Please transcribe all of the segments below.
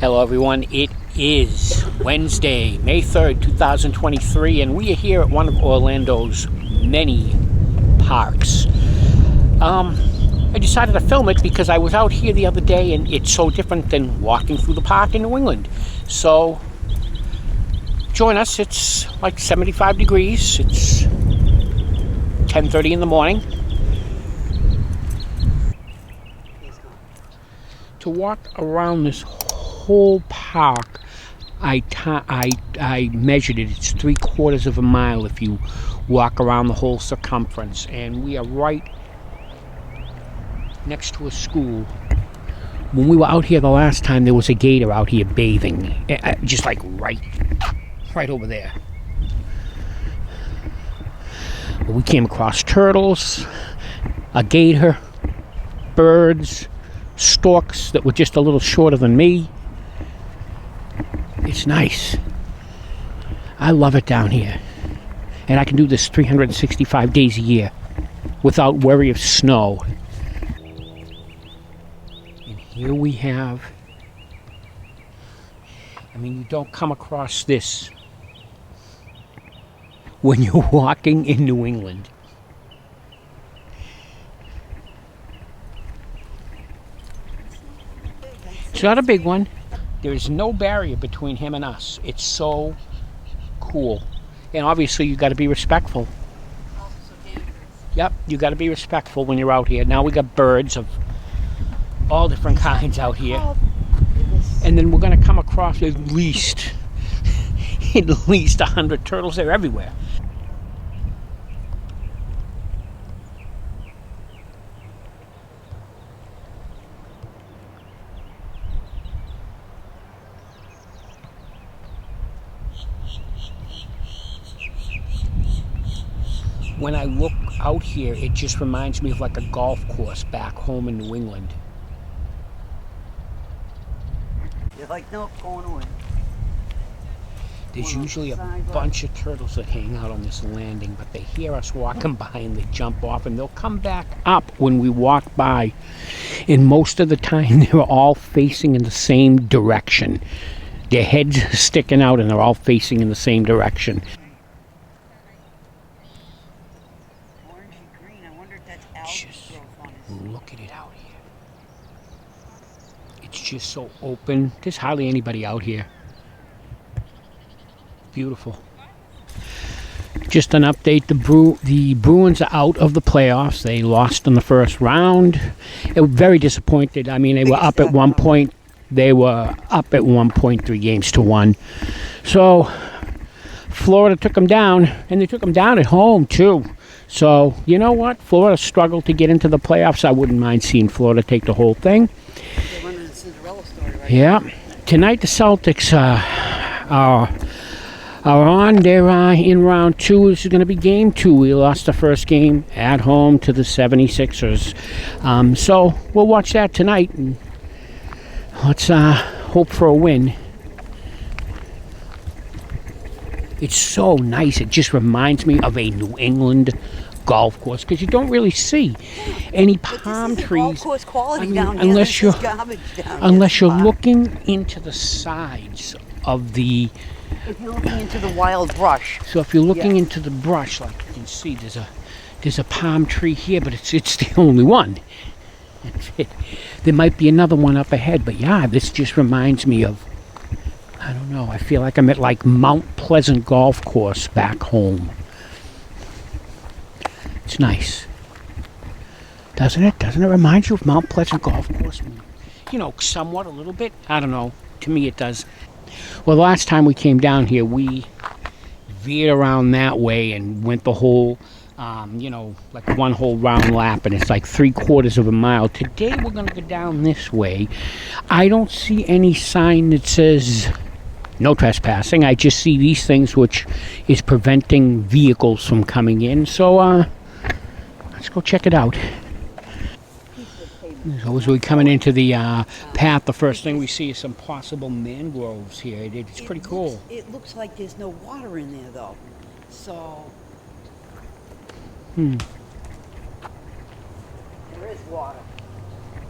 Hello everyone, it is Wednesday, May 3rd, 2023, and we are here at one of Orlando's many parks. I decided to film it because I was out here the other day and it's so different than walking through the park in New England. So, join us. It's like 75 degrees. It's 10:30 in the morning. To walk around this whole park, I measured it. It's 3/4 of a mile if you walk around the whole circumference, and we are right next to a school. When we were out here the last time, there was a gator out here bathing, just like right over there. We came across turtles, a gator, birds, storks that were just a little shorter than me. It's nice. I love it down here. And I can do this 365 days a year without worry of snow. And here we have, you don't come across this when you're walking in New England. It's not a big one. There's no barrier between him and us. It's so cool. And obviously you got to be respectful. Yep, you got to be respectful when you're out here. Now we got birds of all different kinds out here. And then we're going to come across at least 100 turtles. They're everywhere. When I look out here, it just reminds me of like a golf course back home in New England. You're like, nope, going away. There's usually a bunch of turtles that hang out on this landing, but they hear us walking by and they jump off, and they'll come back up when we walk by. And most of the time, they're all facing in the same direction. Their heads are sticking out and they're all facing in the same direction. Just look at it out here. It's just so open. There's hardly anybody out here. Beautiful. Just an update. The Bruins are out of the playoffs. They lost in the first round. They were very disappointed. They were up at one point. They were up at 1.3 games to 1. So Florida took them down, and they took them down at home too. So, you know what? Florida struggled to get into the playoffs. I wouldn't mind seeing Florida take the whole thing. They're running the Cinderella story right now. Yeah. Tonight, the Celtics are on. They're in round 2. This is going to be game 2. We lost the first game at home to the 76ers. So, we'll watch that tonight. And let's hope for a win. It's so nice. It just reminds me of a New England golf course because you don't really see any palm trees. Golf course quality down unless here. you're looking into the sides of the. If you're looking into the wild brush. So if you're looking into the brush, like you can see, there's a palm tree here, but it's the only one. There might be another one up ahead, but yeah, this just reminds me of. I don't know. I feel like I'm at like Mount Pleasant Golf Course back home. It's nice. Doesn't it? Doesn't it remind you of Mount Pleasant Golf Course? Somewhat, a little bit. I don't know. To me it does. Well, the last time we came down here, we veered around that way and went the whole, like one whole round lap, and it's like 3/4 of a mile. Today we're going to go down this way. I don't see any sign that says no trespassing. I just see these things which is preventing vehicles from coming in. So let's go check it out. So as we're coming into the path, the first thing we see is some possible mangroves here. It's pretty cool. It looks like there's no water in there though. So there is water.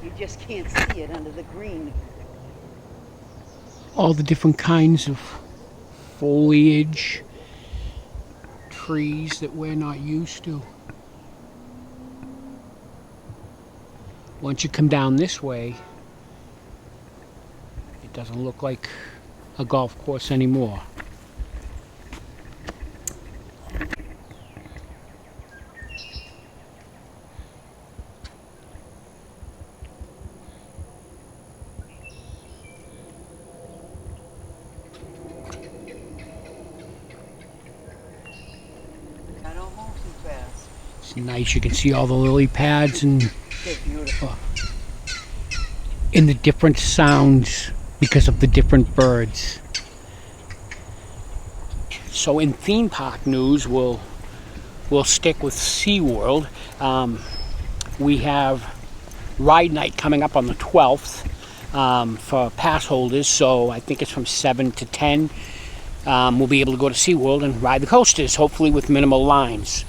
You just can't see it under the green. all the different kinds of foliage, trees that we're not used to. Once you come down this way, it doesn't look like a golf course anymore. I don't move too fast. It's nice, you can see all the lily pads and They're beautiful. the different sounds because of the different birds. So in theme park news, we'll stick with SeaWorld. We have ride night coming up on the 12th for pass holders, so I think it's from 7 to 10. We'll be able to go to SeaWorld and ride the coasters, hopefully with minimal lines.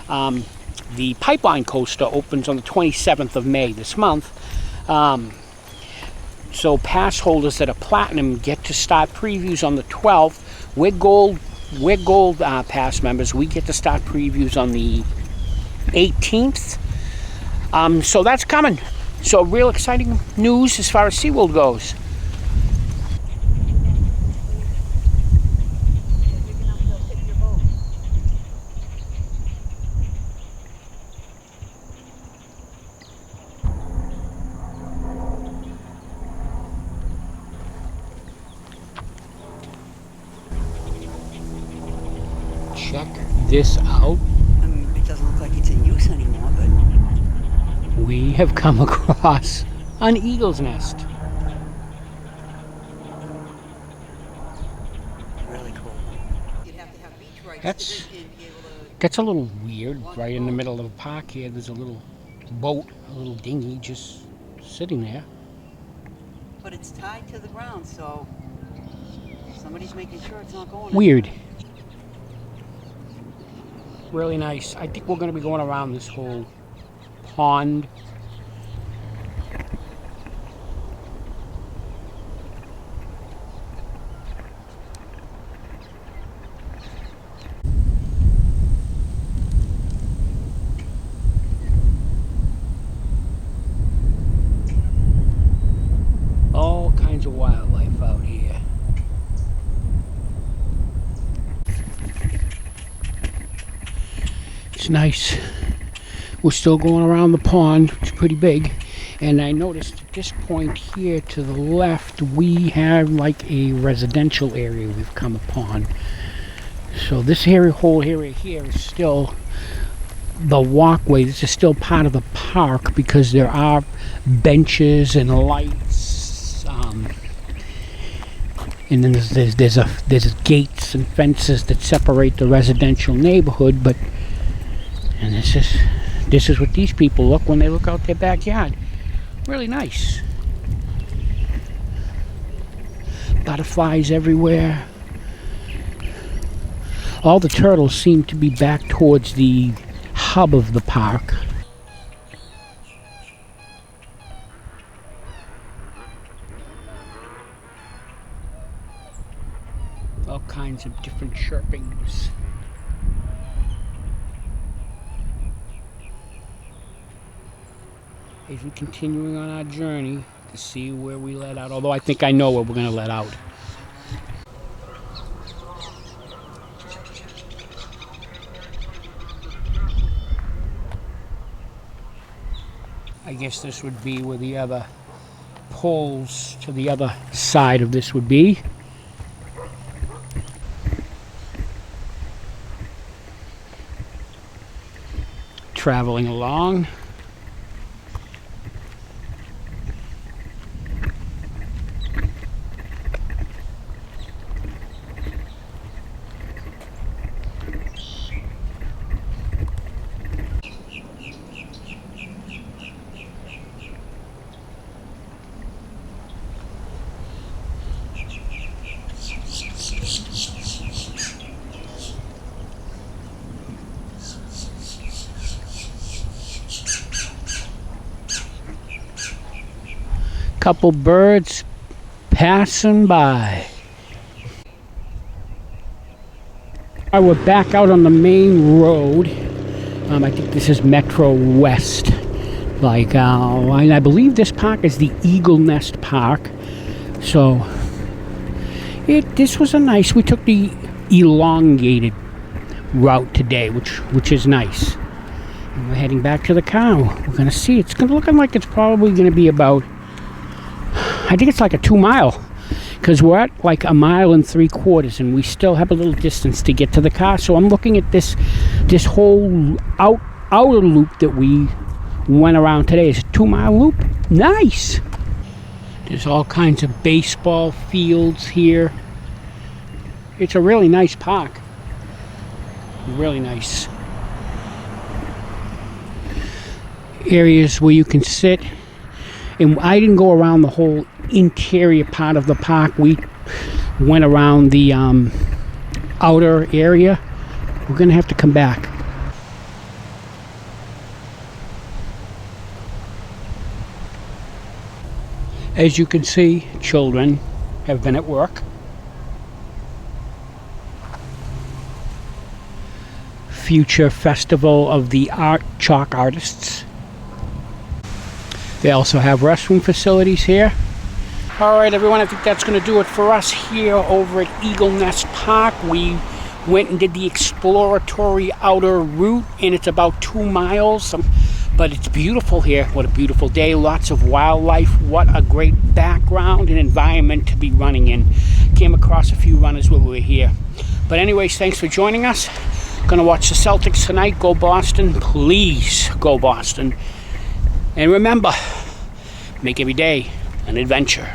The Pipeline Coaster opens on the 27th of May this month. So pass holders that are platinum get to start previews on the 12th. We're gold pass members. We get to start previews on the 18th. So that's coming. So real exciting news as far as SeaWorld goes. Check this out. It doesn't look like it's in use anymore, but We have come across an eagle's nest. really cool. You'd have to have beach rights That's- to be able to. That's a little weird. Right in the middle of a park here, there's a little boat, a little dinghy just sitting there. But it's tied to the ground, so somebody's making sure it's not going. Weird. Really nice. I think we're going to be going around this whole pond. All kinds of wildlife out here. It's nice. We're still going around the pond. It's pretty big. And I noticed at this point here to the left, we have like a residential area we've come upon. So this area, whole area here is still the walkway. This is still part of the park because there are benches and lights. And then there's gates and fences that separate the residential neighborhood. But and this is what these people look when they look out their backyard. Really nice. Butterflies everywhere. All the turtles seem to be back towards the hub of the park. All kinds of different chirpings. As we're continuing on our journey to see where we let out, although I think I know where we're going to let out. I guess this would be where the other poles to the other side of this would be. Traveling along. Couple birds passing by. We're back out on the main road. I think this is Metro West. And I believe this park is the Eagle Nest Park. So, this was a nice. We took the elongated route today, which is nice. And we're heading back to the car. We're gonna see. It's looking like it's probably gonna be about. I think it's like a 2 mile. Because we're at like 1.75 miles, and we still have a little distance to get to the car. So I'm looking at this whole outer loop that we went around today. It's a 2 mile loop. Nice. There's all kinds of baseball fields here. It's a really nice park. Really nice. Areas where you can sit. And I didn't go around the whole interior part of the park. We went around the outer area. We're gonna have to come back. As you can see, children have been at work. Future Festival of the Art Chalk Artists. They also have restroom facilities here. All right, everyone, I think that's going to do it for us here over at Eagle Nest Park. We went and did the exploratory outer route, and it's about 2 miles. But it's beautiful here. What a beautiful day. Lots of wildlife. What a great background and environment to be running in. Came across a few runners while we were here. But anyways, thanks for joining us. Going to watch the Celtics tonight. Go Boston. Please go Boston. And remember, make every day an adventure.